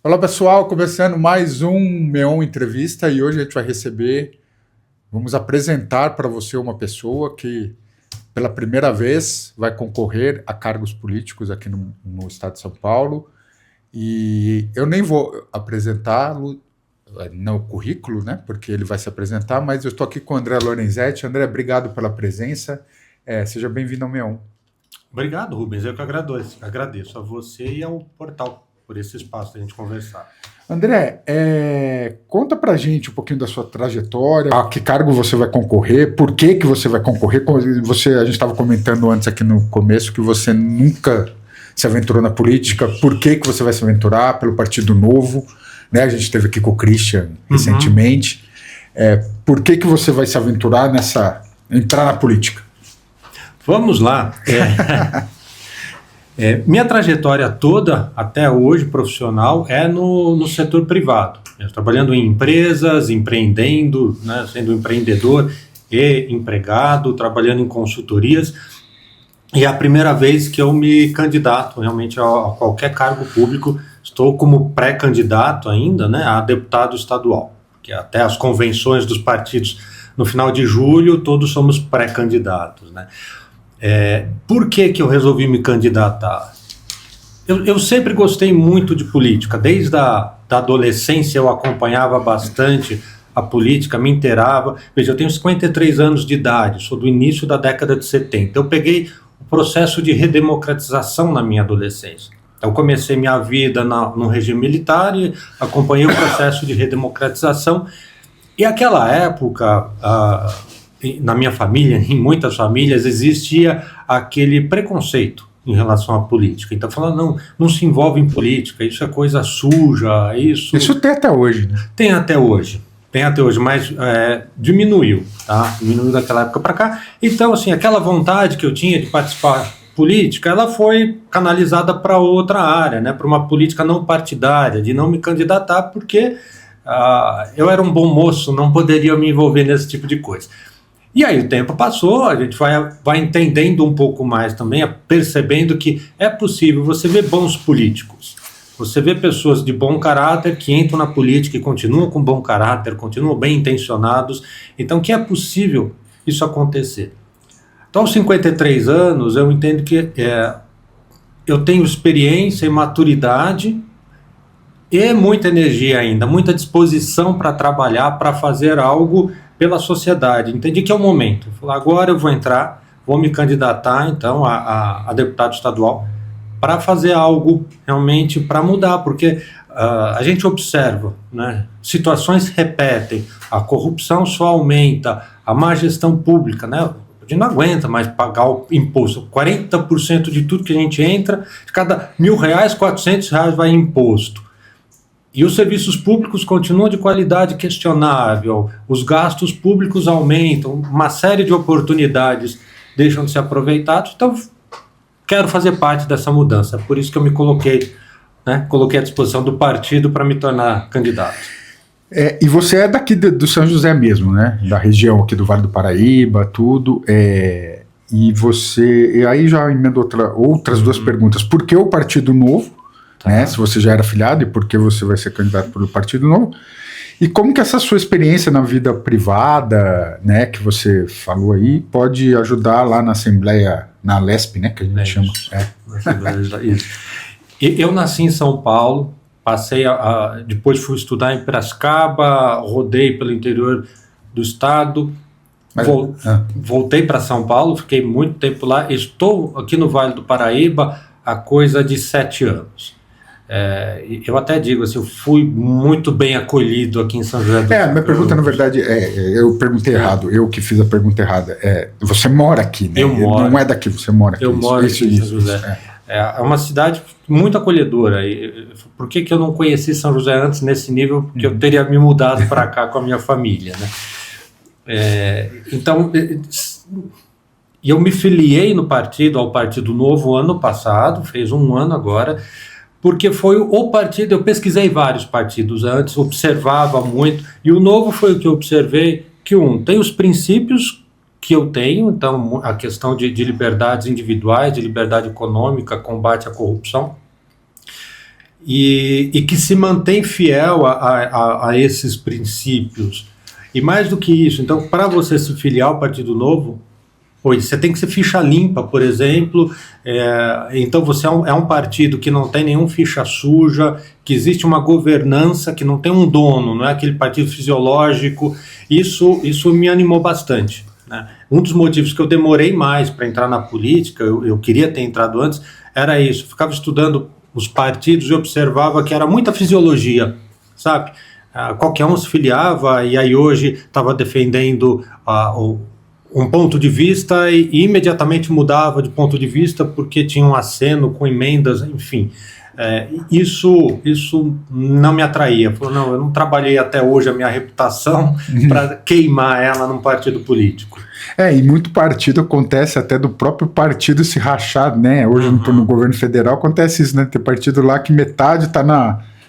Olá pessoal, começando mais um Meon Entrevista e hoje a gente vai vamos apresentar para você uma pessoa que pela primeira vez vai concorrer a cargos políticos aqui no estado de São Paulo e eu nem vou apresentá-lo no currículo, né, porque ele vai se apresentar, mas eu estou aqui com o André Lorenzetti. André, obrigado pela presença, seja bem-vindo ao Meon. Obrigado, Rubens. Eu que agradeço a você e ao portal por esse espaço da gente conversar. André, conta pra gente um pouquinho da sua trajetória, a que cargo você vai concorrer, por que você vai concorrer. A gente estava comentando antes aqui no começo que você nunca se aventurou na política, por que você vai se aventurar? Pelo Partido Novo, né? A gente esteve aqui com o Christian recentemente. Por que você vai se aventurar entrar na política? Vamos lá. Minha trajetória toda, até hoje, profissional, é no setor privado. Trabalhando em empresas, empreendendo, né, sendo empreendedor e empregado, trabalhando em consultorias. E é a primeira vez que eu me candidato realmente a qualquer cargo público. Estou como pré-candidato ainda, né, a deputado estadual. Porque até as convenções dos partidos no final de julho, todos somos pré-candidatos, né? Por que eu resolvi me candidatar? Eu sempre gostei muito de política, desde da adolescência eu acompanhava bastante a política, me inteirava. Veja, eu tenho 53 anos de idade, sou do início da década de 70. Eu peguei o processo de redemocratização na minha adolescência. Eu comecei minha vida no regime militar e acompanhei o processo de redemocratização. E aquela época, na minha família, em muitas famílias, existia aquele preconceito em relação à política. Então, falando, não se envolve em política, isso é coisa suja, isso... Isso tem até hoje, né? Tem até hoje, mas diminuiu, tá? Diminuiu daquela época para cá. Então, assim, aquela vontade que eu tinha de participar política, ela foi canalizada para outra área, né? Para uma política não partidária, de não me candidatar, porque eu era um bom moço, não poderia me envolver nesse tipo de coisa. E aí o tempo passou, a gente vai entendendo um pouco mais também, percebendo que é possível você ver bons políticos, você vê pessoas de bom caráter que entram na política e continuam com bom caráter, continuam bem intencionados, então que é possível isso acontecer. Então aos 53 anos eu entendo que eu tenho experiência e maturidade e muita energia ainda, muita disposição para trabalhar, para fazer algo pela sociedade. Entendi que é o momento. Agora eu vou entrar, vou me candidatar então a deputado estadual para fazer algo realmente para mudar, porque a gente observa, né, situações se repetem, a corrupção só aumenta, a má gestão pública, né, a gente não aguenta mais pagar o imposto. 40% de tudo que a gente entra, de cada R$1.000, R$400 vai em imposto. E os serviços públicos continuam de qualidade questionável, os gastos públicos aumentam, uma série de oportunidades deixam de ser aproveitadas. Então, quero fazer parte dessa mudança. É por isso que eu me coloquei à disposição do partido para me tornar candidato. E você é daqui do São José mesmo, né? Da região aqui do Vale do Paraíba, tudo. E aí já emendo outras duas perguntas. Por que o Partido Novo? Né, se você já era afiliado, e por que você vai ser candidato pelo Partido Novo, e como que essa sua experiência na vida privada, né, que você falou aí, pode ajudar lá na Assembleia, na LESP, né, que a gente chama. Isso. Eu nasci em São Paulo, depois fui estudar em Piracicaba, rodei pelo interior do estado, voltei para São Paulo, fiquei muito tempo lá, estou aqui no Vale do Paraíba há coisa de 7 anos. Eu até digo assim, eu fui muito bem acolhido aqui em São José do Sul. Minha pergunta, na verdade, eu perguntei errado, eu que fiz a pergunta errada. Você mora aqui, né? Eu moro. Não é daqui, você mora aqui. Eu moro aqui em São José. É uma cidade muito acolhedora. Por que eu não conheci São José antes nesse nível? Porque eu teria me mudado para cá com a minha família, né? Então, eu me filiei ao Partido Novo ano passado, fez um ano agora, porque foi o partido, eu pesquisei vários partidos antes, observava muito, e o Novo foi o que eu observei, que tem os princípios que eu tenho, então a questão de liberdades individuais, de liberdade econômica, combate à corrupção, e que se mantém fiel a esses princípios. E mais do que isso, então, para você se filiar ao Partido Novo, você tem que ser ficha limpa, por exemplo, então você é um partido que não tem nenhum ficha suja, que existe uma governança, que não tem um dono, não é aquele partido fisiológico. Isso me animou bastante, né? Um dos motivos que eu demorei mais para entrar na política, eu queria ter entrado antes, era isso. Eu ficava estudando os partidos e observava que era muita fisiologia, sabe? Qualquer um se filiava e aí hoje estava defendendo um ponto de vista e imediatamente mudava de ponto de vista porque tinha um aceno com emendas, enfim. Isso não me atraía. Não, eu não trabalhei até hoje a minha reputação para queimar ela num partido político. E muito partido acontece até do próprio partido se rachar, né? Hoje no governo federal acontece isso, né? Tem partido lá que metade está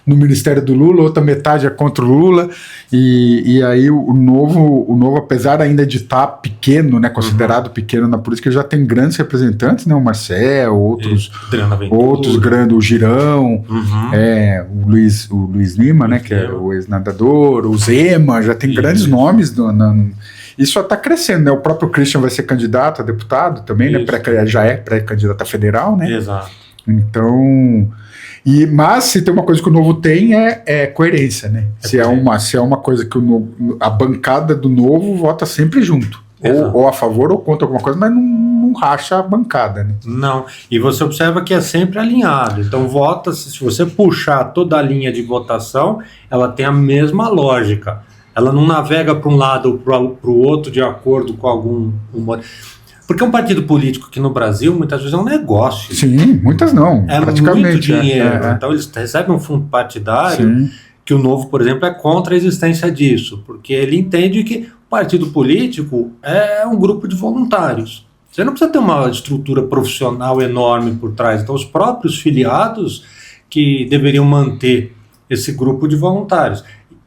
no Ministério do Lula, outra metade é contra o Lula, e aí o novo, apesar ainda de estar pequeno, né, considerado pequeno na política, já tem grandes representantes, né, o Marcel, outros grandes, o Girão, o Luiz Lima, né, que é o ex-nadador, o Zema, já tem grandes nomes isso só está crescendo, né? O próprio Christian vai ser candidato a deputado também, né? Já é pré-candidato a federal, né? Exato. Então... Mas se tem uma coisa que o Novo tem é coerência, né? Se é uma coisa que a bancada do Novo vota sempre junto. Ou a favor ou contra alguma coisa, mas não racha a bancada, né? Não, e você observa que é sempre alinhado. Então se você puxar toda a linha de votação, ela tem a mesma lógica. Ela não navega para um lado ou para o outro de acordo com algum humor. Porque um partido político aqui no Brasil, muitas vezes, é um negócio. Sim, muitas não. É praticamente, muito dinheiro. Então, eles recebem um fundo partidário que o Novo, por exemplo, é contra a existência disso. Porque ele entende que o partido político é um grupo de voluntários. Você não precisa ter uma estrutura profissional enorme por trás. Então, os próprios filiados que deveriam manter esse grupo de voluntários.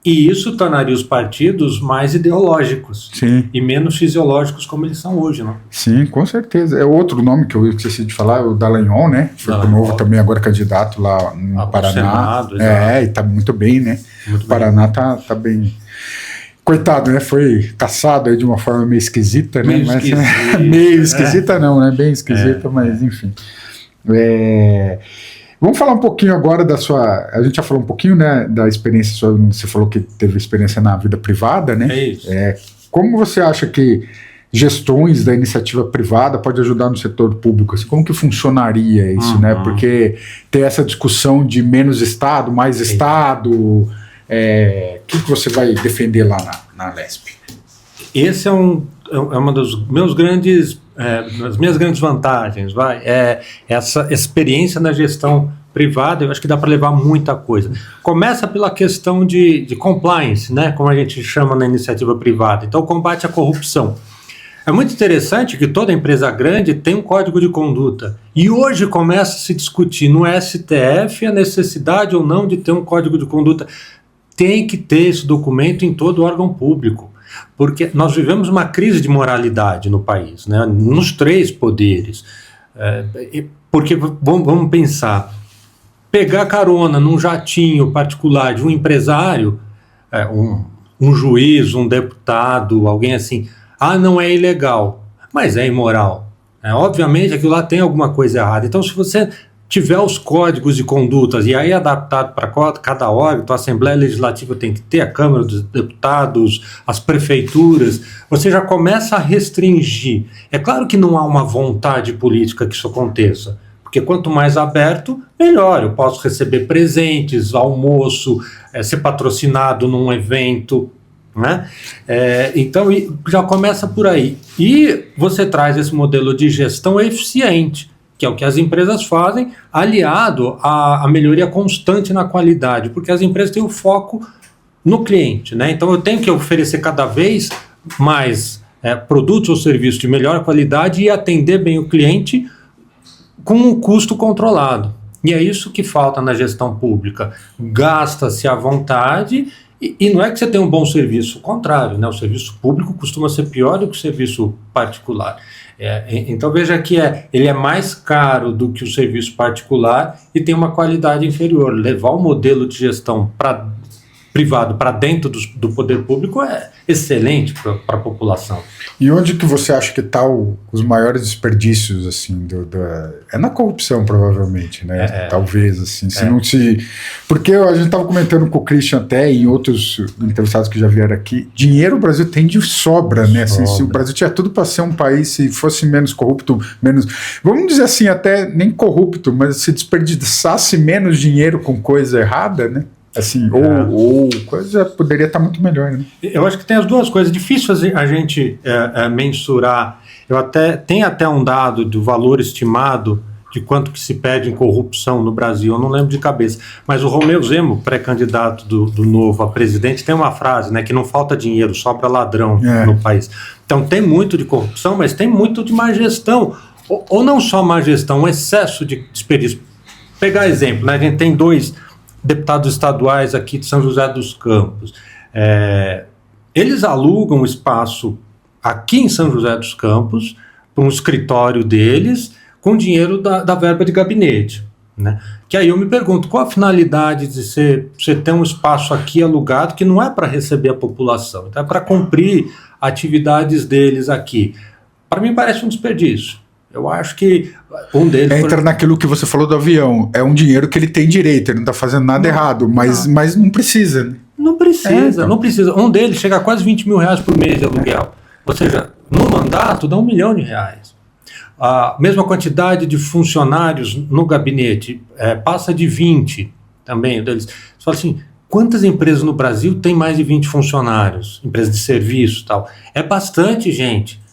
E isso tornaria os partidos mais ideológicos e menos fisiológicos como eles são hoje, não? Sim, com certeza. É outro nome que eu esqueci de falar, o Dallagnol, né? Foi pro Novo também agora candidato lá no Paraná. Senado, e tá muito bem, né? O Paraná tá bem... Coitado, né? Foi caçado aí de uma forma meio esquisita, né? Meio esquisita não, né? Bem esquisita, mas enfim. Vamos falar um pouquinho agora da sua... A gente já falou um pouquinho, né, da experiência sua. Você falou que teve experiência na vida privada, né? É isso. Como você acha que gestões da iniciativa privada pode ajudar no setor público? Assim, como que funcionaria isso, né? Porque ter essa discussão de menos Estado, mais Estado... O que você vai defender lá na Lesp? Esse é uma das das minhas grandes vantagens, essa experiência na gestão privada. Eu acho que dá para levar muita coisa. Começa pela questão de compliance, né, como a gente chama na iniciativa privada. Então, combate à corrupção. É muito interessante que toda empresa grande tem um código de conduta. E hoje começa a se discutir no STF a necessidade ou não de ter um código de conduta. Tem que ter esse documento em todo órgão público. Porque nós vivemos uma crise de moralidade no país, né? Nos 3 poderes. Porque vamos pensar, pegar carona num jatinho particular de um empresário, um juiz, um deputado, alguém assim, não é ilegal, mas é imoral. Obviamente aquilo lá tem alguma coisa errada. Então, se você tiver os códigos de condutas e aí adaptado para cada órgão, então a Assembleia Legislativa tem que ter, a Câmara dos Deputados, as prefeituras, você já começa a restringir. É claro que não há uma vontade política que isso aconteça, porque quanto mais aberto, melhor. Eu posso receber presentes, almoço, ser patrocinado num evento, né? Então já começa por aí. E você traz esse modelo de gestão eficiente, que é o que as empresas fazem, aliado à melhoria constante na qualidade, porque as empresas têm o foco no cliente, né? Então eu tenho que oferecer cada vez mais produtos ou serviços de melhor qualidade e atender bem o cliente com um custo controlado. E é isso que falta na gestão pública. Gasta-se à vontade e não é que você tem um bom serviço, o contrário, né? O serviço público costuma ser pior do que o serviço particular. Então veja que ele é mais caro do que o serviço particular e tem uma qualidade inferior. Levar o modelo de gestão privado para dentro do poder público é excelente para a população. E onde que você acha que está os maiores desperdícios, assim, é na corrupção, provavelmente, né? Talvez, assim, porque a gente estava comentando com o Christian até, em outros entrevistados que já vieram aqui, dinheiro o Brasil tem de sobra, né? Assim, se o Brasil tinha tudo para ser um país, se fosse menos corrupto, vamos dizer assim, até nem corrupto, mas se desperdiçasse menos dinheiro com coisa errada, né? Assim, ou coisa poderia estar muito melhor, né? Eu acho que tem as duas coisas. Difícil a gente mensurar. Tem até um dado do valor estimado de quanto que se pede em corrupção no Brasil. Eu não lembro de cabeça. Mas o Romeu Zema, pré-candidato do Novo a presidente, tem uma frase, né, que não falta dinheiro, sobra ladrão no país. Então tem muito de corrupção, mas tem muito de má gestão. Ou não só má gestão, um excesso de desperdício. Pegar exemplo, né, a gente tem 2 deputados estaduais aqui de São José dos Campos. Eles alugam espaço aqui em São José dos Campos para um escritório deles com dinheiro da verba de gabinete, né? Que aí eu me pergunto, qual a finalidade de você ter um espaço aqui alugado que não é para receber a população, então é para cumprir atividades deles aqui? Para mim parece um desperdício. Eu acho que um deles... Entra naquilo que você falou do avião. É um dinheiro que ele tem direito, ele não está fazendo nada errado, mas não precisa. Né? Não precisa. Um deles chega a quase 20 mil reais por mês de aluguel. Ou seja, no mandato dá R$1 milhão. A mesma quantidade de funcionários no gabinete passa de 20 também. Você fala assim, quantas empresas no Brasil têm mais de 20 funcionários? Empresas de serviço e tal. É bastante gente.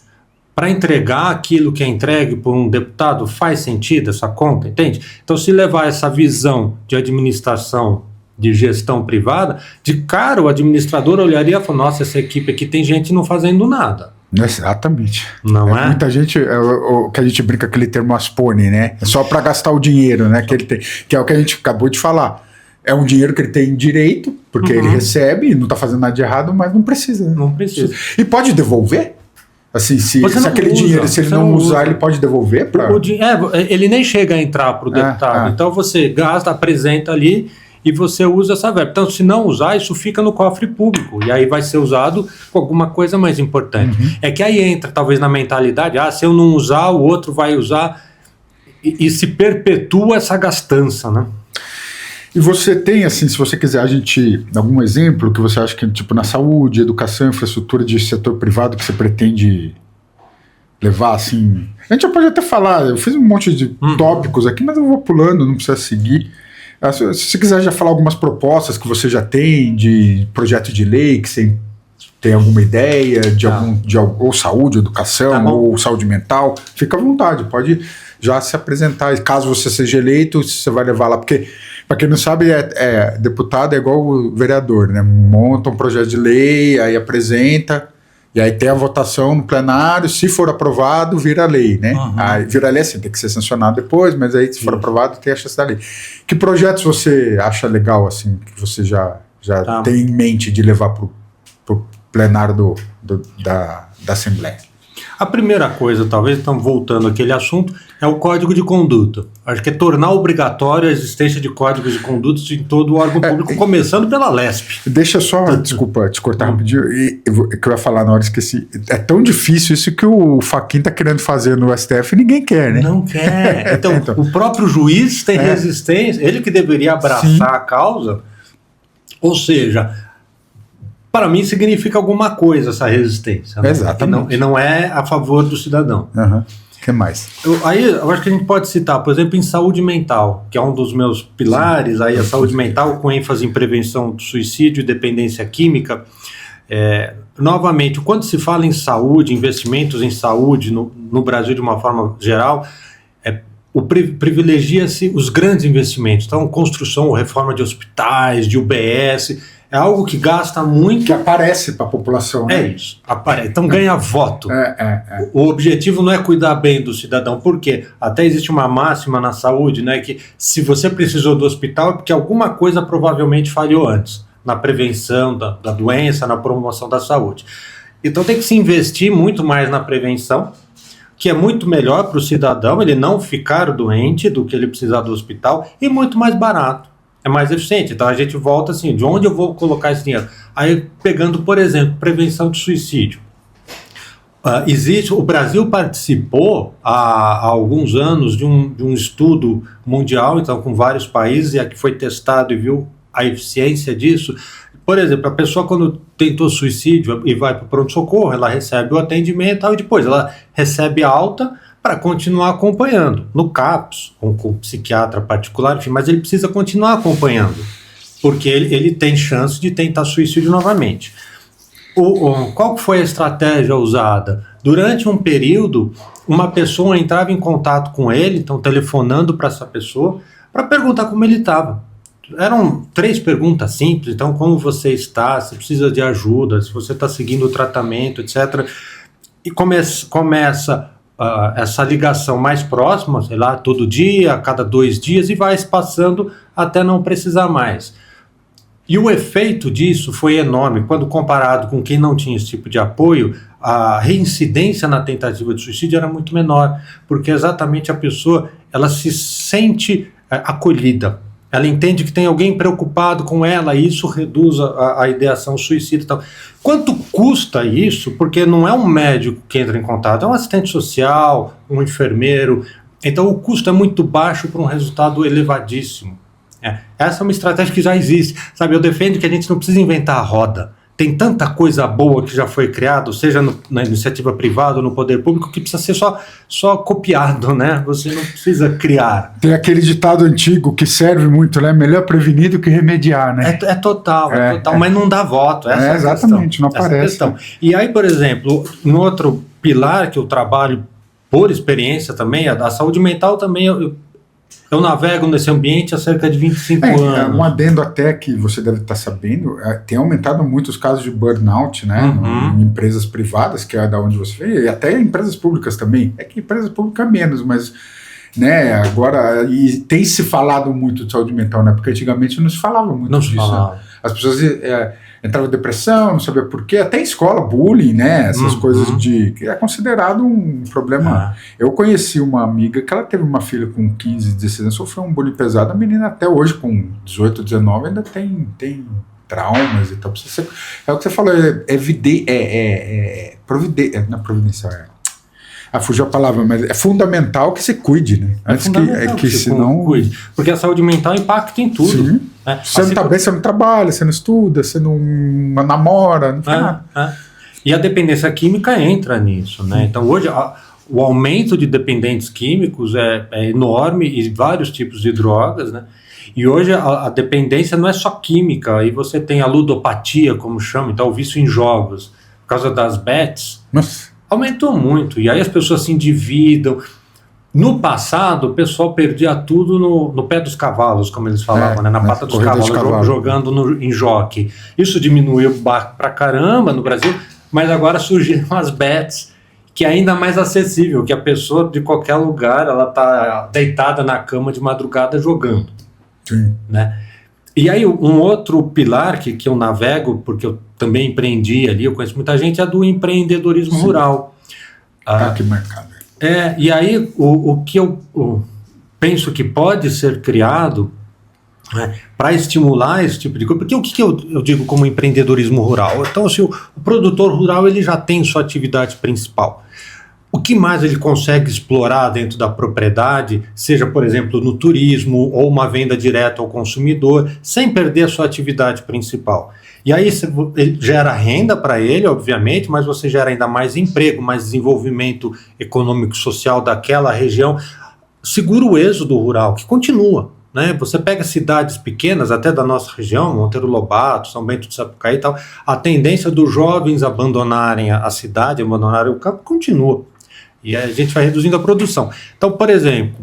Para entregar aquilo que é entregue por um deputado, faz sentido essa conta, entende? Então, se levar essa visão de administração, de gestão privada, de cara o administrador olharia e falaria, nossa, essa equipe aqui tem gente não fazendo nada. Exatamente. Não é? Muita gente, o que a gente brinca aquele termo aspone, né? É só para gastar o dinheiro, né? Que ele tem, que é o que a gente acabou de falar. É um dinheiro que ele tem direito, porque ele recebe, não está fazendo nada de errado, mas não precisa. Né? Não precisa. E pode devolver? Assim, se aquele dinheiro, se ele não usar, ele pode devolver? Ele nem chega a entrar para o deputado. Então você gasta, apresenta ali e você usa essa verba. Então, se não usar, isso fica no cofre público. E aí vai ser usado com alguma coisa mais importante. É que aí entra, talvez, na mentalidade, se eu não usar, o outro vai usar. E se perpetua essa gastança, né? E você tem, assim, se você quiser, algum exemplo que você acha que, tipo, na saúde, educação, infraestrutura de setor privado que você pretende levar, assim... A gente já pode até falar, eu fiz um monte de tópicos aqui, mas eu vou pulando, não precisa seguir. Se você quiser já falar algumas propostas que você já tem, de projeto de lei, que você tem alguma ideia, ou saúde, educação, ou saúde mental, fica à vontade, pode já se apresentar. Caso você seja eleito, você vai levar lá, porque... Para quem não sabe, deputado é igual o vereador, né? Monta um projeto de lei, aí apresenta, e aí tem a votação no plenário, se for aprovado, vira lei, né? Aí vira lei assim, tem que ser sancionado depois, mas aí se for aprovado, tem a chance da lei. Que projetos você acha legal, assim, que você já tem em mente de levar para o plenário da Assembleia? A primeira coisa, talvez, estamos voltando àquele assunto, é o código de conduta. Acho que é tornar obrigatório a existência de códigos de conduta em todo o órgão público, começando pela LESP. Deixa só, desculpa, te cortar rapidinho, que eu ia falar na hora, esqueci. É tão difícil isso que o Fachin está querendo fazer no STF e ninguém quer, né? Não quer. Então, o próprio juiz tem resistência, ele que deveria abraçar a causa, ou seja... Para mim significa alguma coisa essa resistência. Né? Exatamente. E não é a favor do cidadão. O que mais? Eu acho que a gente pode citar, por exemplo, em saúde mental, que é um dos meus pilares, aí a saúde mental com ênfase em prevenção do suicídio e dependência química. Novamente, quando se fala em saúde, investimentos em saúde no Brasil de uma forma geral, privilegia-se os grandes investimentos. Então, construção ou reforma de hospitais, de UBS... é algo que gasta muito. Que aparece para a população. É né? isso, aparece. Então ganha voto. É. O objetivo não é cuidar bem do cidadão, porque até existe uma máxima na saúde, né, que se você precisou do hospital é porque alguma coisa provavelmente falhou antes, na prevenção da doença, na promoção da saúde. Então tem que se investir muito mais na prevenção, que é muito melhor para o cidadão ele não ficar doente do que ele precisar do hospital, e muito mais barato. É mais eficiente. Então a gente volta assim, de onde eu vou colocar esse dinheiro? Aí pegando, por exemplo, prevenção de suicídio. O Brasil participou há alguns anos de um estudo mundial, então com vários países, e que foi testado e viu a eficiência disso. Por exemplo, a pessoa quando tentou suicídio e vai para o pronto-socorro, ela recebe o atendimento e depois ela recebe alta para continuar acompanhando, no CAPS, com psiquiatra particular, enfim, mas ele precisa continuar acompanhando, porque ele tem chance de tentar suicídio novamente. Qual foi a estratégia usada? Durante um período, uma pessoa entrava em contato com ele, então telefonando para essa pessoa, para perguntar como ele estava. Eram 3 perguntas simples, então como você está, se precisa de ajuda, se você está seguindo o tratamento, etc. E começa essa ligação mais próxima, sei lá, todo dia, a cada 2 dias, e vai se passando até não precisar mais. E o efeito disso foi enorme, quando comparado com quem não tinha esse tipo de apoio, a reincidência na tentativa de suicídio era muito menor, porque exatamente a pessoa, ela se sente acolhida, ela entende que tem alguém preocupado com ela, e isso reduz a ideação suicida e tal. Quanto custa isso? Porque não é um médico que entra em contato, é um assistente social, um enfermeiro. Então o custo é muito baixo para um resultado elevadíssimo. Essa é uma estratégia que já existe. Sabe, eu defendo que a gente não precisa inventar a roda. Tem tanta coisa boa que já foi criado, seja na iniciativa privada ou no poder público, que precisa ser só copiado, né? Você não precisa criar. Tem aquele ditado antigo que serve muito, né? Melhor prevenir do que remediar, né? É total, mas não dá voto. Essa é exatamente, não aparece. E aí, por exemplo, um outro pilar que eu trabalho por experiência também, a saúde mental também, eu navego nesse ambiente há cerca de 25 anos. Um adendo até que você deve estar sabendo, tem aumentado muito os casos de burnout, né? Em empresas privadas, que é da onde você vê, e até em empresas públicas também. É que empresas públicas menos, mas né, agora, e tem se falado muito de saúde mental, né? Porque antigamente não se falava muito disso. Né? As pessoas entravam em depressão, não sabia por quê, até em escola, bullying, né? Essas coisas que é considerado um problema. Eu conheci uma amiga que ela teve uma filha com 15, 16 anos, sofreu um bullying pesado, a menina até hoje, com 18, 19, ainda tem traumas e tal. É o que você falou, providencial, fugiu a palavra, mas é fundamental que se cuide, né? Antes que senão... cuide. Porque a saúde mental impacta em tudo. Sim. Né? Você não está bem, você não trabalha, você não estuda, você não namora, não faz nada. E a dependência química entra nisso, né? Então hoje o aumento de dependentes químicos é enorme, e vários tipos de drogas, né? E hoje a dependência não é só química, aí você tem a ludopatia, como chama, então o vício em jogos, por causa das bets. Nossa. Aumentou muito, e aí as pessoas se endividam. No passado, o pessoal perdia tudo no pé dos cavalos, como eles falavam, né? Na pata dos cavalos, jogando em jockey. Isso diminuiu pra caramba no Brasil, mas agora surgiram as bets, que é ainda mais acessível, que a pessoa de qualquer lugar, ela tá deitada na cama de madrugada jogando. Sim. Né? E aí um outro pilar que eu navego, porque eu também empreendi ali, eu conheço muita gente, é do empreendedorismo rural. Que mercado. E aí o que eu penso que pode ser criado, né, para estimular esse tipo de coisa, porque o que eu digo como empreendedorismo rural? Então, assim, o produtor rural ele já tem sua atividade principal. O que mais ele consegue explorar dentro da propriedade, seja, por exemplo, no turismo ou uma venda direta ao consumidor, sem perder a sua atividade principal. E aí ele gera renda para ele, obviamente, mas você gera ainda mais emprego, mais desenvolvimento econômico e social daquela região. Segura o êxodo rural, que continua. Né? Você pega cidades pequenas, até da nossa região, Monteiro Lobato, São Bento de Sapucaí e tal, a tendência dos jovens abandonarem a cidade, abandonarem o campo, continua. E a gente vai reduzindo a produção. Então, por exemplo,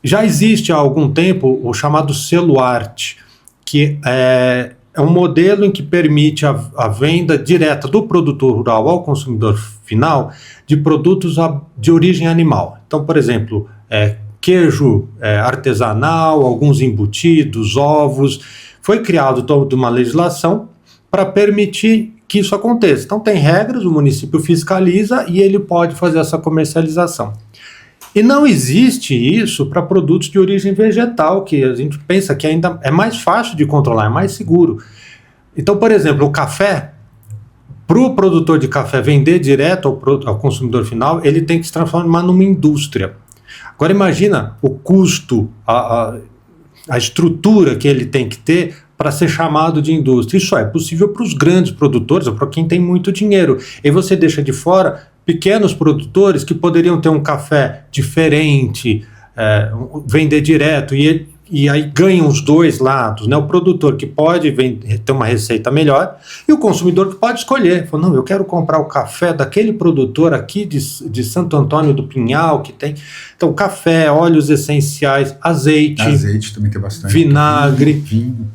já existe há algum tempo o chamado selo arte, que é é um modelo em que permite a venda direta do produtor rural ao consumidor final de produtos de origem animal. Então, por exemplo, queijo artesanal, alguns embutidos, ovos. Foi criado toda uma legislação para permitir que isso aconteça. Então, tem regras, o município fiscaliza e ele pode fazer essa comercialização. E não existe isso para produtos de origem vegetal, que a gente pensa que ainda é mais fácil de controlar, é mais seguro. Então, por exemplo, o café, para o produtor de café vender direto ao consumidor final, ele tem que se transformar numa indústria. Agora imagina o custo, a estrutura que ele tem que ter para ser chamado de indústria. Isso é possível para os grandes produtores, ou para quem tem muito dinheiro. E você deixa de fora pequenos produtores que poderiam ter um café diferente, vender direto, e aí ganham os dois lados, né? O produtor que pode ter uma receita melhor e o consumidor que pode escolher. Fala, não, eu quero comprar o café daquele produtor aqui de Santo Antônio do Pinhal, que tem... Então, café, óleos essenciais, azeite... Azeite também tem bastante. Vinagre. Vinho.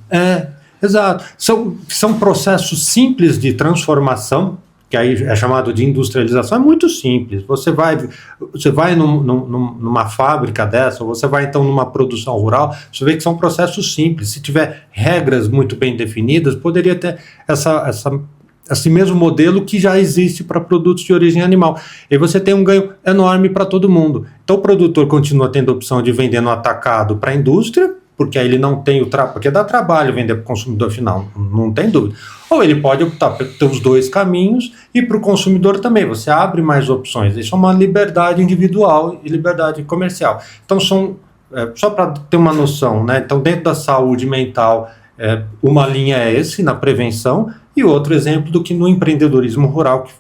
Exato. São processos simples de transformação, que aí é chamado de industrialização, é muito simples. Você vai numa fábrica dessa, ou você vai então numa produção rural, você vê que são processos simples. Se tiver regras muito bem definidas, poderia ter esse mesmo modelo que já existe para produtos de origem animal. E você tem um ganho enorme para todo mundo. Então o produtor continua tendo a opção de vender no atacado para a indústria, porque aí ele não tem o trabalho, porque dá trabalho vender para o consumidor final, não tem dúvida. Ou ele pode optar por ter os dois caminhos e para o consumidor também, você abre mais opções. Isso é uma liberdade individual e liberdade comercial. Então só para ter uma noção, né? Então dentro da saúde mental, uma linha é esse, na prevenção, e outro exemplo do que no empreendedorismo rural, que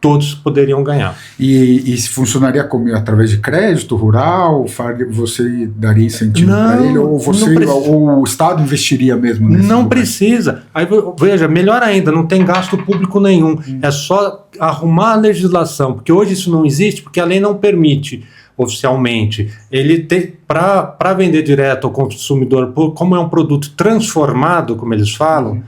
todos poderiam ganhar. E se funcionaria como através de crédito rural, você daria incentivo para ele, ou o Estado investiria mesmo nesse Não lugar? Precisa. Aí, veja, melhor ainda, não tem gasto público nenhum. É só arrumar a legislação, porque hoje isso não existe, porque a lei não permite oficialmente. Ele tem, para vender direto ao consumidor, como é um produto transformado, como eles falam,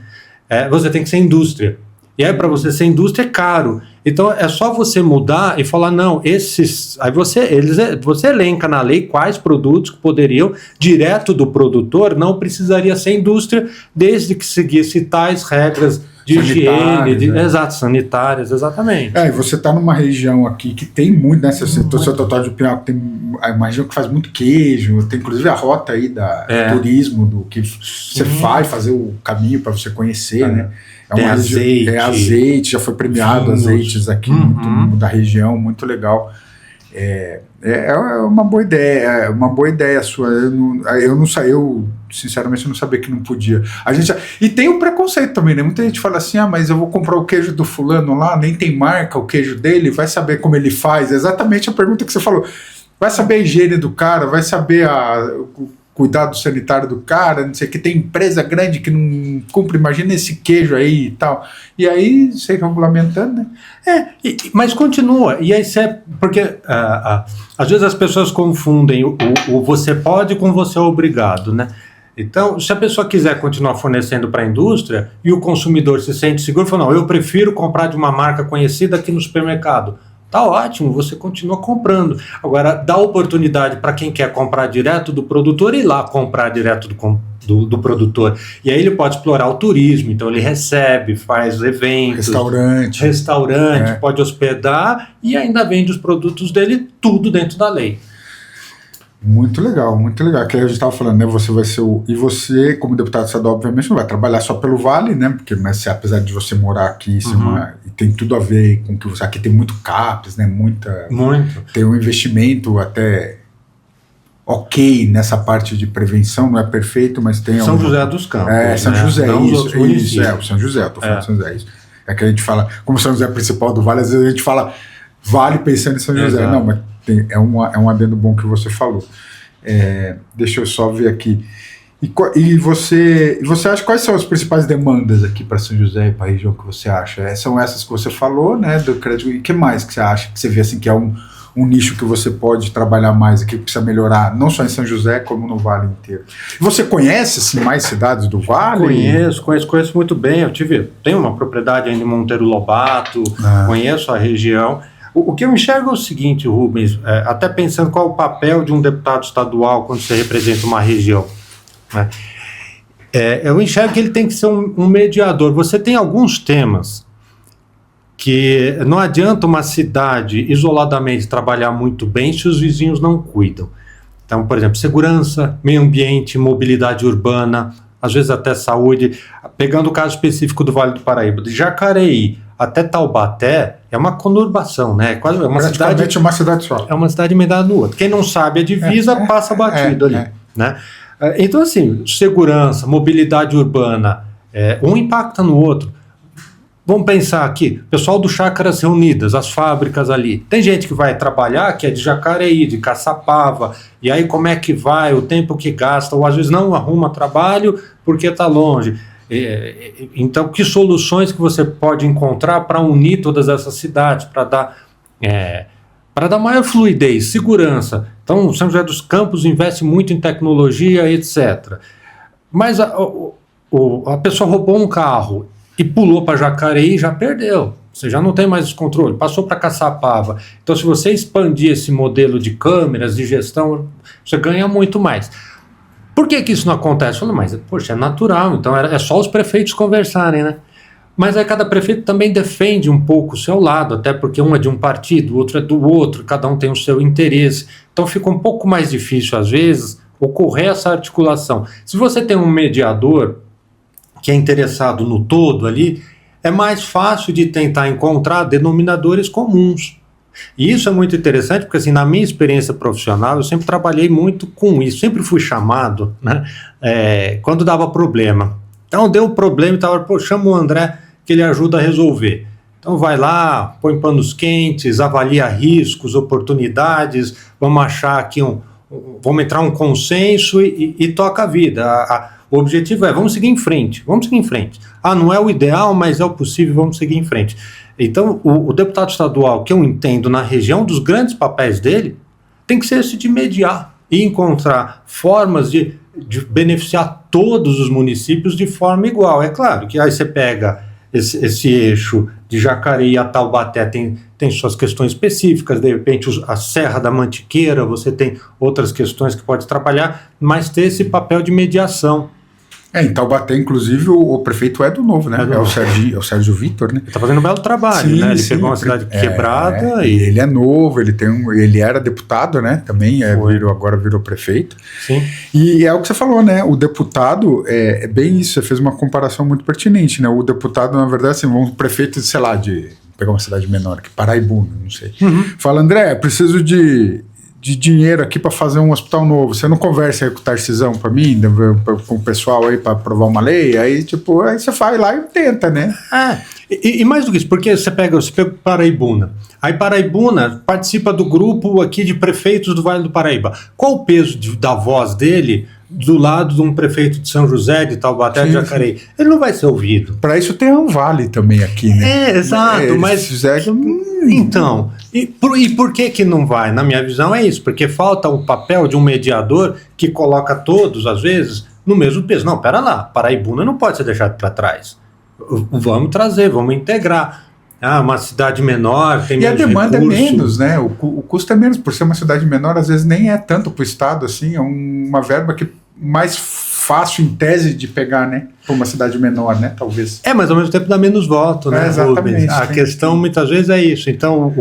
você tem que ser indústria. E aí, para você ser indústria, é caro. Então, é só você mudar e falar, não, aí você elenca na lei quais produtos que poderiam, direto do produtor, não precisaria ser indústria, desde que seguisse tais regras de higiene, sanitárias, exatamente. E você está numa região aqui que tem muito, né? Seu Total de Pinhal, tem uma região que faz muito queijo, tem inclusive a rota aí do turismo, do que você vai fazer o caminho para você conhecer, né? Tem azeite. Azeite, já foi premiado azeites aqui muito, da região, muito legal. É uma boa ideia sua. Eu sinceramente não sabia que não podia. E tem o preconceito também, né? Muita gente fala assim, mas eu vou comprar o queijo do fulano lá, nem tem marca o queijo dele, vai saber como ele faz. Exatamente a pergunta que você falou. Vai saber a higiene do cara, vai saber o cuidado sanitário do cara, não sei o que, tem empresa grande que não cumpre, imagina esse queijo aí e tal. E aí, você regulamentando, né? Mas continua. E aí porque às vezes as pessoas confundem o você pode com você é obrigado, né? Então, se a pessoa quiser continuar fornecendo para a indústria e o consumidor se sente seguro, fala, não, eu prefiro comprar de uma marca conhecida aqui no supermercado. Tá ótimo, você continua comprando. Agora, dá oportunidade para quem quer comprar direto do produtor ir lá comprar direto do produtor. E aí ele pode explorar o turismo, então ele recebe, faz eventos. Restaurante, pode hospedar e ainda vende os produtos dele tudo dentro da lei. Muito legal, muito legal. Que a gente estava falando, né? Você vai ser e você, como deputado estadual, obviamente não vai trabalhar só pelo Vale, né? Porque apesar de você morar aqui, e tem tudo a ver com que você. Aqui tem muito CAPES, né? Muito. Tem um investimento até ok nessa parte de prevenção, não é perfeito, mas tem. São José dos Campos. São José, isso. O São José, eu tô falando São José, isso. É que a gente fala, como São José é principal do Vale, às vezes a gente fala Vale pensando em São José. Exato. Não, mas é um adendo bom que você falou. Deixa eu só ver aqui. E você acha quais são as principais demandas aqui para São José e para a região que você acha? São essas que você falou, né? Do crédito. E o que mais que você acha que você vê assim que é um nicho que você pode trabalhar mais aqui, que precisa melhorar, não só em São José, como no Vale inteiro? Você conhece assim, mais cidades do Vale? Conheço muito bem. Eu tenho uma propriedade ainda em Monteiro Lobato, conheço a região. O que eu enxergo é o seguinte, Rubens, até pensando qual o papel de um deputado estadual quando você representa uma região, né? Eu enxergo que ele tem que ser um mediador. Você tem alguns temas que não adianta uma cidade isoladamente trabalhar muito bem se os vizinhos não cuidam. Então, por exemplo, segurança, meio ambiente, mobilidade urbana, às vezes até saúde. Pegando o caso específico do Vale do Paraíba, de Jacareí até Taubaté, é uma conurbação, né? Quase uma cidade, uma cidade só. É uma cidade emendada no outro. Quem não sabe a divisa passa batido ali, né? Então, assim, segurança, mobilidade urbana, um impacta no outro. Vamos pensar aqui, pessoal do Chácaras Reunidas, as fábricas ali. Tem gente que vai trabalhar que é de Jacareí, de Caçapava, e aí como é que vai, o tempo que gasta, ou às vezes não arruma trabalho porque está longe. Então, que soluções que você pode encontrar para unir todas essas cidades, para dar maior fluidez, segurança? Então, São José dos Campos investe muito em tecnologia, etc. Mas a pessoa roubou um carro e pulou para Jacareí, já perdeu. Você já não tem mais esse controle, passou para Caçapava. Então, se você expandir esse modelo de câmeras, de gestão, você ganha muito mais. Por que isso não acontece? Eu falei, mas, poxa, é natural, então é só os prefeitos conversarem, né? Mas aí cada prefeito também defende um pouco o seu lado, até porque um é de um partido, o outro é do outro, cada um tem o seu interesse. Então fica um pouco mais difícil, às vezes, ocorrer essa articulação. Se você tem um mediador que é interessado no todo ali, é mais fácil de tentar encontrar denominadores comuns. E isso é muito interessante, porque assim, na minha experiência profissional, eu sempre trabalhei muito com isso, sempre fui chamado, né, quando dava problema. Então deu um problema e estava, chama o André que ele ajuda a resolver. Então vai lá, põe panos quentes, avalia riscos, oportunidades, vamos achar aqui vamos entrar um consenso e toca a vida. O objetivo vamos seguir em frente. Não é o ideal, mas é o possível, vamos seguir em frente. Então, o deputado estadual, que eu entendo na região, dos grandes papéis dele, tem que ser esse de mediar e encontrar formas de beneficiar todos os municípios de forma igual. É claro que aí você pega esse eixo de Jacareí a Taubaté, tem suas questões específicas, de repente a Serra da Mantiqueira, você tem outras questões que pode trabalhar, mas ter esse papel de mediação. Em Taubaté, inclusive, o prefeito é do Novo, né? É o Sérgio Vitor, né? Ele está fazendo um belo trabalho, sim, né? Ele pegou uma cidade quebrada. E ele é novo, ele era deputado, né? Também agora virou prefeito. Sim. E é o que você falou, né? O deputado, é bem isso, você fez uma comparação muito pertinente, né? O deputado, na verdade, assim, um prefeito, sei lá, pegar uma cidade menor aqui, Paraibuna, não sei. Fala, André, preciso de dinheiro aqui para fazer um hospital novo. Você não conversa aí com o Tarcisão para mim, com o pessoal aí para aprovar uma lei? Aí, aí você vai lá e tenta, né? E mais do que isso, porque você pega Paraibuna. Aí Paraibuna participa do grupo aqui de prefeitos do Vale do Paraíba. Qual o peso da voz dele do lado de um prefeito de São José, de Taubaté, de Jacareí? Ele não vai ser ouvido. Para isso tem um vale também aqui, né? Exato, mas então, e por que não vai? Na minha visão é isso, porque falta o papel de um mediador que coloca todos, às vezes, no mesmo peso. Não, pera lá, Paraibuna não pode ser deixado para trás. Vamos trazer, vamos integrar. Uma cidade menor, tem menos recurso. E a demanda é menos, né? O custo é menos. Por ser uma cidade menor, às vezes nem é tanto para o Estado, assim, é uma verba que mais fácil, em tese, de pegar, né? Para uma cidade menor, né? Talvez. Mas ao mesmo tempo dá menos voto, né? Exatamente. A questão, muitas vezes, é isso. Então,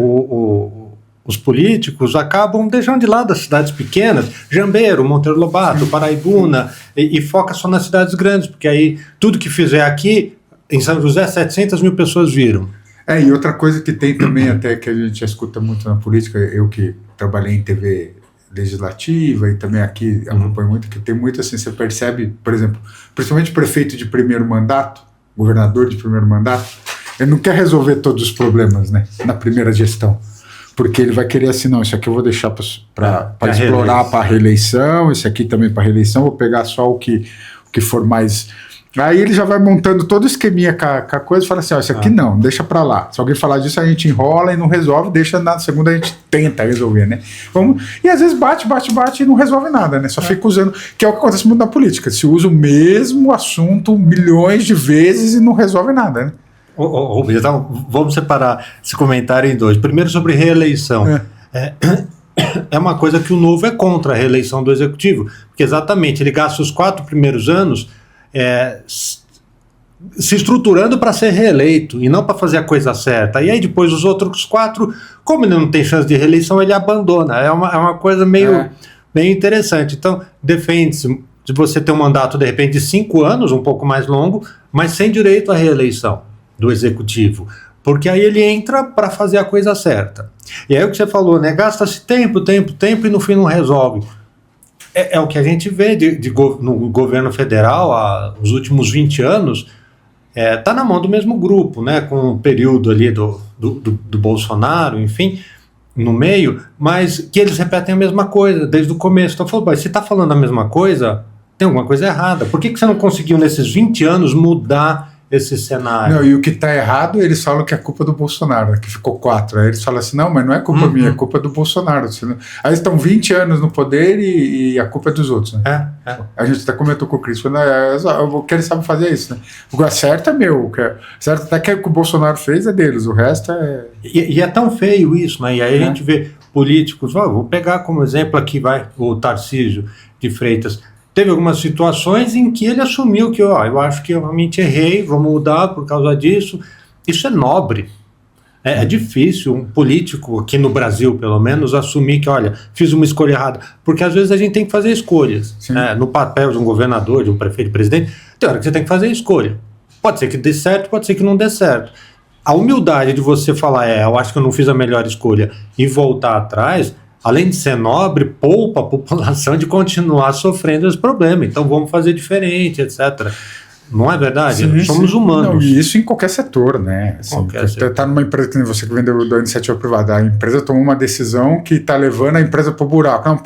os políticos acabam deixando de lado as cidades pequenas, Jambeiro, Monteiro Lobato, Paraibuna, e foca só nas cidades grandes, porque aí tudo que fizer aqui, em São José, 700 mil pessoas viram. E outra coisa que tem também, até que a gente já escuta muito na política, eu que trabalhei em TV legislativa e também aqui acompanho muito, que tem muito assim, você percebe, por exemplo, principalmente prefeito de primeiro mandato, governador de primeiro mandato, ele não quer resolver todos os problemas, né, na primeira gestão, porque ele vai querer assim, não, isso aqui eu vou deixar para explorar para a reeleição, esse aqui também para a reeleição, vou pegar só o que for mais Aí ele já vai montando todo o esqueminha com a coisa e fala assim, ó, isso aqui não, deixa pra lá. Se alguém falar disso, a gente enrola e não resolve, deixa na segunda a gente tenta resolver, né? E às vezes bate e não resolve nada, né? Só fica usando, que é o que acontece muito na política. Se usa o mesmo assunto milhões de vezes e não resolve nada, né? Rubens, então vamos separar esse comentário em dois. Primeiro sobre reeleição. É uma coisa que o Novo é contra a reeleição do Executivo, porque exatamente ele gasta os 4 primeiros anos se estruturando para ser reeleito e não para fazer a coisa certa. E aí depois os outros 4, como ele não tem chance de reeleição, ele abandona. É uma coisa meio interessante. Então, defende-se de você ter um mandato, de repente, de 5 anos, um pouco mais longo, mas sem direito à reeleição do Executivo. Porque aí ele entra para fazer a coisa certa. E aí o que você falou, né? Gasta-se tempo e no fim não resolve. É o que a gente vê no governo federal, os últimos 20 anos, tá na mão do mesmo grupo, né? Com o período ali do Bolsonaro, enfim, no meio, mas que eles repetem a mesma coisa desde o começo. Então, falou, se está falando a mesma coisa, tem alguma coisa errada. Por que você não conseguiu, nesses 20 anos, mudar esse cenário? Não, e o que está errado, eles falam que é culpa do Bolsonaro, que ficou 4. Aí eles falam assim, não, mas não é culpa minha, é culpa do Bolsonaro. Aí estão 20 anos no poder e a culpa é dos outros, né? A gente até comentou com o Cris, o que eles sabem fazer é isso, né? O certo é meu, certo até que o que o Bolsonaro fez é deles, o resto é... E é tão feio isso, né? E aí a gente vê políticos, vou pegar como exemplo aqui, o Tarcísio de Freitas. Teve algumas situações em que ele assumiu que, eu acho que eu realmente errei, vou mudar por causa disso. Isso é nobre. É difícil um político, aqui no Brasil pelo menos, assumir que, olha, fiz uma escolha errada. Porque às vezes a gente tem que fazer escolhas. No papel de um governador, de um prefeito, de presidente, tem hora que você tem que fazer escolha. Pode ser que dê certo, pode ser que não dê certo. A humildade de você falar, eu acho que eu não fiz a melhor escolha, e voltar atrás... Além de ser nobre, poupa a população de continuar sofrendo esse problema. Então vamos fazer diferente, etc. Não é verdade? Sim, somos humanos. Não, e isso em qualquer setor, né? Assim, tá numa empresa que você que vendeu da iniciativa privada, a empresa tomou uma decisão que está levando a empresa para o buraco. Não,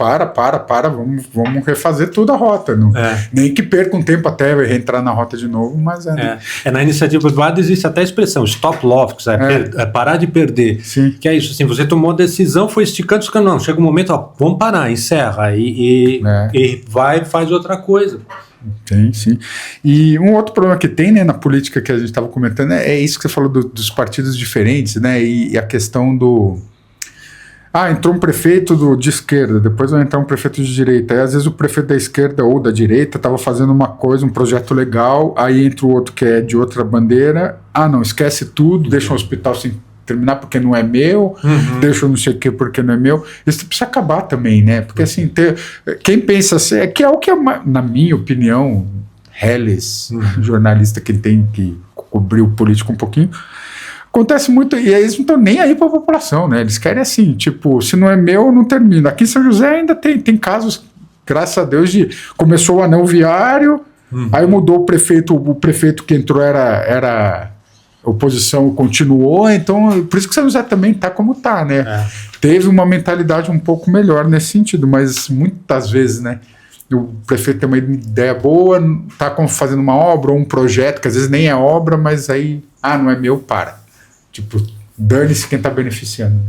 vamos refazer toda a rota. Não, nem que perca um tempo até reentrar na rota de novo, mas na iniciativa privada existe até a expressão stop loss, parar de perder. Sim. Que é isso, assim, você tomou a decisão, foi esticando, não, chega um momento, vamos parar, encerra, e vai e faz outra coisa. Sim. E um outro problema que tem, né, na política que a gente estava comentando é isso que você falou dos partidos diferentes, né, e a questão do... entrou um prefeito de esquerda, depois vai entrar um prefeito de direita, aí às vezes o prefeito da esquerda ou da direita estava fazendo uma coisa, um projeto legal, aí entra o outro que é de outra bandeira, não, esquece tudo, deixa o hospital sem terminar porque não é meu, deixa eu não sei o que porque não é meu. Isso precisa acabar também, né? Porque assim, quem pensa assim, que é o que, na minha opinião, Helles, jornalista que tem que cobrir o político um pouquinho, acontece muito, e eles não estão nem aí para a população, né? Eles querem assim, tipo, se não é meu, não termina. Aqui em São José ainda tem casos, graças a Deus, começou o anel viário, aí mudou o prefeito que entrou era oposição, continuou, então por isso que São José também está como está, né? Teve uma mentalidade um pouco melhor nesse sentido, mas muitas vezes, né, o prefeito tem uma ideia boa, está fazendo uma obra ou um projeto, que às vezes nem é obra, mas aí, não é meu, para. Tipo, dane-se quem está beneficiando.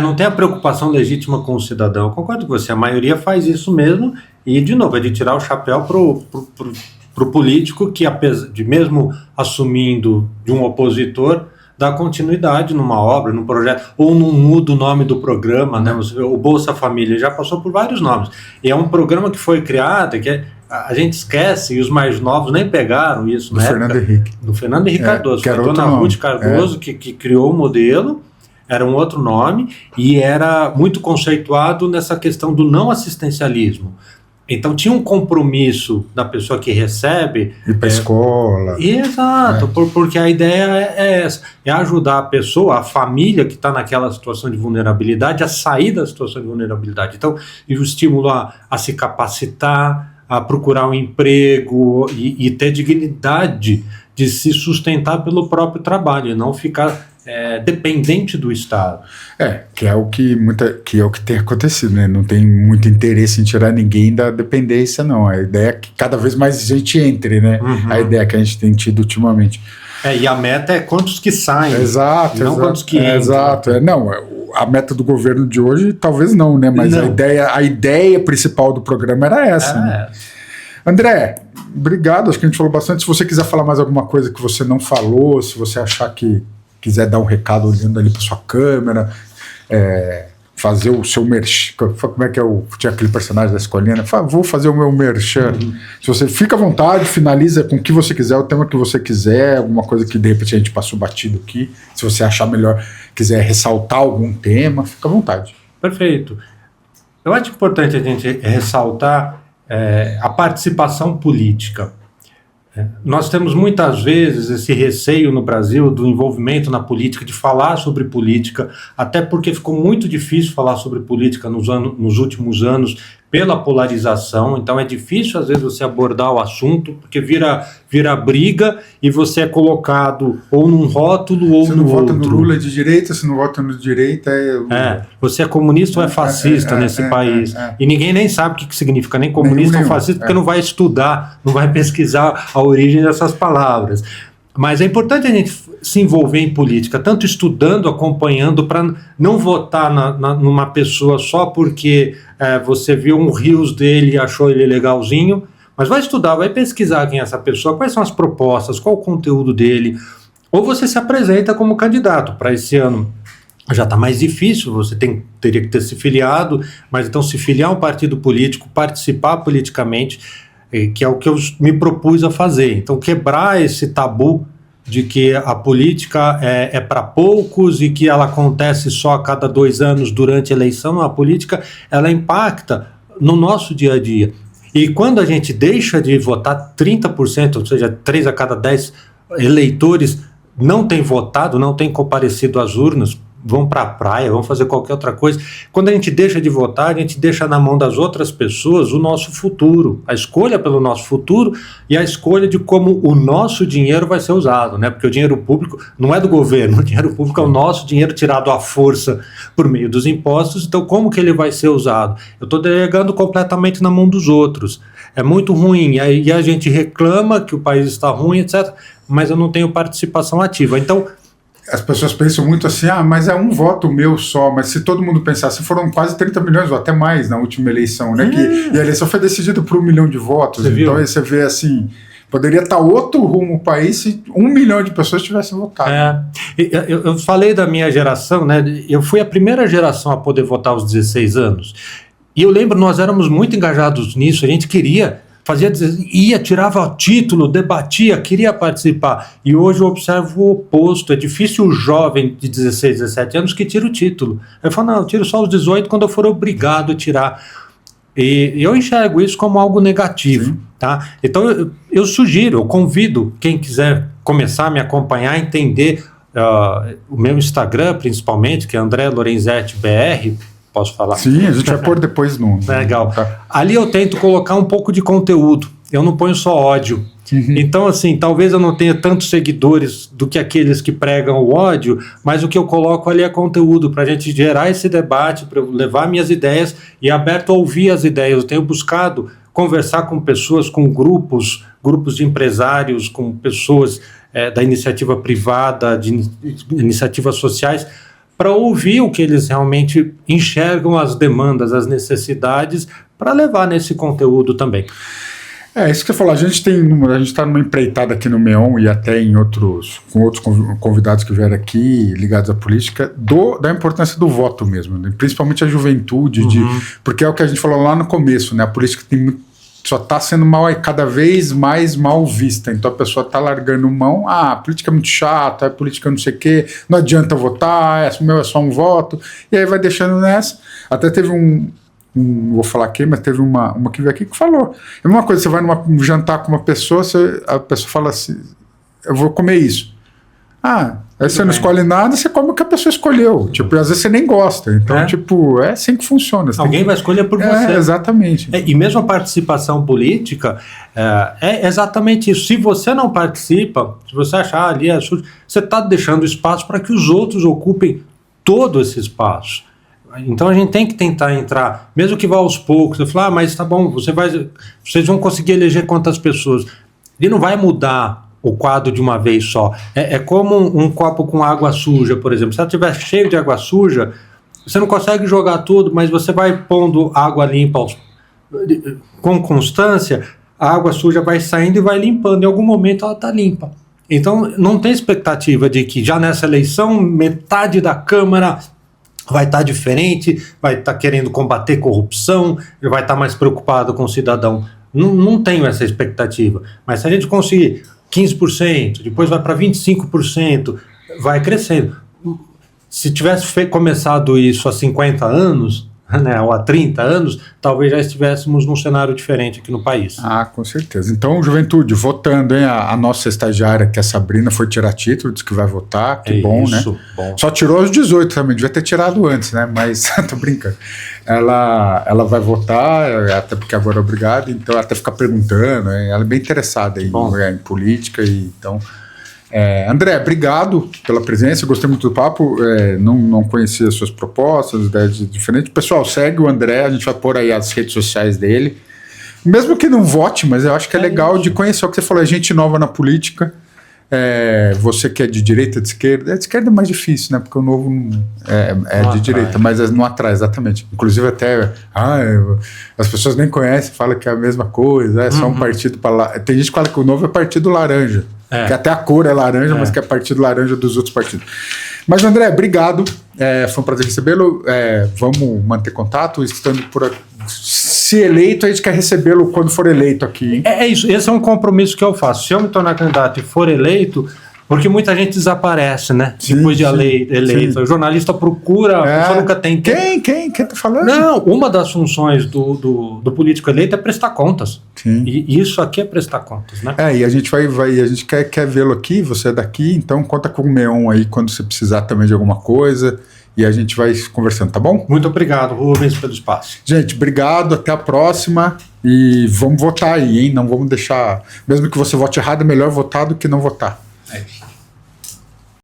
Não tem a preocupação legítima com o cidadão. Eu concordo com você, a maioria faz isso mesmo, e de novo, é de tirar o chapéu pro político que, apesar de mesmo assumindo de um opositor, dá continuidade numa obra, num projeto, ou não muda o nome do programa, né? O Bolsa Família já passou por vários nomes. E é um programa que foi criado, que a gente esquece, e os mais novos nem pegaram isso na época. Do Fernando Henrique Cardoso. Foi a dona Ruth Cardoso que criou o modelo, era um outro nome, e era muito conceituado nessa questão do não assistencialismo. Então tinha um compromisso da pessoa que recebe... Ir para a escola. Exato, porque a ideia é essa, é ajudar a pessoa, a família que está naquela situação de vulnerabilidade, a sair da situação de vulnerabilidade. Então, e o estímulo a se capacitar, a procurar um emprego e ter dignidade de se sustentar pelo próprio trabalho e não ficar dependente do Estado. Que é o que tem acontecido, né? Não tem muito interesse em tirar ninguém da dependência, não. A ideia é que cada vez mais gente entre, né? A ideia que a gente tem tido ultimamente. E a meta é quantos que saem. Exato. Não quantos que entram. Exato. A meta do governo de hoje, talvez não, né? Mas não. A ideia principal do programa era essa. Né? André, obrigado. Acho que a gente falou bastante. Se você quiser falar mais alguma coisa que você não falou, se você achar que quiser dar um recado olhando ali para sua câmera, fazer o seu merchan, como é que tinha aquele personagem da escolinha, né? Vou fazer o meu merchan. Se você fica à vontade, finaliza com o que você quiser, o tema que você quiser, alguma coisa que de repente a gente passou batido aqui, se você achar melhor, quiser ressaltar algum tema, fica à vontade. Perfeito. Eu acho importante a gente ressaltar a participação política. Nós temos muitas vezes esse receio no Brasil do envolvimento na política, de falar sobre política, até porque ficou muito difícil falar sobre política nos últimos anos pela polarização. Então é difícil às vezes você abordar o assunto, porque vira briga e você é colocado ou num rótulo ou no outro. Se não vota no Lula é de direita, se não vota no direita você é comunista ou é fascista nesse país. E ninguém nem sabe o que significa nem comunista ou fascista, porque não vai estudar, não vai pesquisar a origem dessas palavras. Mas é importante a gente se envolver em política, tanto estudando, acompanhando, para não votar numa pessoa só porque você viu um rios dele e achou ele legalzinho, mas vai estudar, vai pesquisar quem é essa pessoa, quais são as propostas, qual o conteúdo dele, ou você se apresenta como candidato. Para esse ano já está mais difícil, você teria que ter se filiado, mas então se filiar a um partido político, participar politicamente, que é o que eu me propus a fazer. Então quebrar esse tabu de que a política é para poucos e que ela acontece só a cada 2 anos durante a eleição. A política, ela impacta no nosso dia a dia. E quando a gente deixa de votar, 30%, ou seja, 3 a cada 10 eleitores não têm votado, não têm comparecido às urnas, vão para a praia, vão fazer qualquer outra coisa. Quando a gente deixa de votar, a gente deixa na mão das outras pessoas o nosso futuro, a escolha pelo nosso futuro e a escolha de como o nosso dinheiro vai ser usado, né? Porque o dinheiro público não é do governo, o dinheiro público é o nosso dinheiro tirado à força por meio dos impostos. Então como que ele vai ser usado? Eu estou delegando completamente na mão dos outros. É muito ruim, e a gente reclama que o país está ruim, etc., mas eu não tenho participação ativa. Então, as pessoas pensam muito assim, mas é um voto meu só, mas se todo mundo pensasse, foram quase 30 milhões ou até mais na última eleição, né? E a eleição foi decidida por 1 milhão de votos, então aí você vê assim, poderia estar outro rumo o país se 1 milhão de pessoas tivessem votado. Eu falei da minha geração, né? Eu fui a primeira geração a poder votar aos 16 anos, e eu lembro, nós éramos muito engajados nisso, a gente queria... tirava título, debatia, queria participar. E hoje eu observo o oposto. É difícil o jovem de 16, 17 anos que tira o título. Eu falo, não, eu tiro só os 18 quando eu for obrigado a tirar. E eu enxergo isso como algo negativo. Tá? Então eu sugiro, eu convido quem quiser começar a me acompanhar, entender o meu Instagram principalmente, que é André Lorenzetti BR. Posso falar? Sim, a gente vai pôr depois no... Legal. Ali eu tento colocar um pouco de conteúdo. Eu não ponho só ódio. Então, assim, talvez eu não tenha tantos seguidores do que aqueles que pregam o ódio, mas o que eu coloco ali é conteúdo para a gente gerar esse debate, para eu levar minhas ideias e aberto a ouvir as ideias. Eu tenho buscado conversar com pessoas, com grupos de empresários, com pessoas da iniciativa privada, de iniciativas sociais, para ouvir o que eles realmente enxergam, as demandas, as necessidades, para levar nesse conteúdo também. Isso que você falou, a gente está numa empreitada aqui no MEON e até com outros convidados que vieram aqui ligados à política, da importância do voto mesmo, né? Principalmente a juventude, porque é o que a gente falou lá no começo, né? A política só está sendo cada vez mais mal vista, então a pessoa está largando mão, a política é muito chata, a política não sei o quê, não adianta votar, o meu é só um voto, e aí vai deixando nessa. Até teve vou falar aqui, mas teve uma que veio aqui que falou, é uma coisa, você vai jantar com uma pessoa, a pessoa fala assim, eu vou comer isso. Aí você não escolhe nada, você come o que a pessoa escolheu. Tipo, às vezes você nem gosta. Então, tipo, é assim que funciona. Alguém vai escolher por você. Exatamente. E mesmo a participação política é exatamente isso. Se você não participa, se você achar ali, você está deixando espaço para que os outros ocupem todo esse espaço. Então a gente tem que tentar entrar, mesmo que vá aos poucos. Você fala, mas tá bom, vocês vão conseguir eleger quantas pessoas. Ele não vai mudar o quadro de uma vez só. É como um copo com água suja, por exemplo. Se ela estiver cheio de água suja, você não consegue jogar tudo, mas você vai pondo água limpa com constância, a água suja vai saindo e vai limpando. Em algum momento ela está limpa. Então não tem expectativa de que já nessa eleição metade da Câmara vai estar diferente, vai estar querendo combater corrupção, vai estar mais preocupado com o cidadão. Não tenho essa expectativa. Mas se a gente conseguir 15%, depois vai para 25%, vai crescendo. Se tivesse começado isso há 50 anos, né, ou há 30 anos, talvez já estivéssemos num cenário diferente aqui no país. Com certeza. Então, juventude, votando, hein? A nossa estagiária, que é a Sabrina, foi tirar título, disse que vai votar, que bom, isso, né? Bom. Só tirou aos 18 também, devia ter tirado antes, né? Mas, tô brincando. Ela vai votar, até porque agora é obrigada, então ela até fica perguntando, ela é bem interessada em política, então... André, obrigado pela presença, gostei muito do papo, não conhecia as suas propostas, ideias diferentes. Pessoal, segue o André, a gente vai pôr aí as redes sociais dele, mesmo que não vote, mas eu acho que é legal de conhecer o que você falou, é gente nova na política, você que é de direita, de esquerda é mais difícil, né, porque o novo é de direita, mas não atrai, exatamente, inclusive até, as pessoas nem conhecem, falam que é a mesma coisa, é só um partido para lá, tem gente que fala que o novo é partido laranja, que até a cor é laranja, mas que é partido laranja dos outros partidos. Mas, André, obrigado. Foi um prazer recebê-lo. Vamos manter contato. Estando por aqui. Se eleito, a gente quer recebê-lo quando for eleito aqui. Hein? É isso. Esse é um compromisso que eu faço. Se eu me tornar candidato e for eleito, porque muita gente desaparece, né? Sim, depois de eleito. Sim. O jornalista procura, a pessoa nunca tem tempo. Quem tá falando? Não, uma das funções do político eleito é prestar contas. Sim. E isso aqui é prestar contas, né? E a gente a gente quer vê-lo aqui, você é daqui, então conta com o Meon aí quando você precisar também de alguma coisa e a gente vai conversando, tá bom? Muito obrigado, Rubens, pelo espaço. Gente, obrigado, até a próxima e vamos votar aí, hein? Não vamos deixar, mesmo que você vote errado, é melhor votar do que não votar. É isso.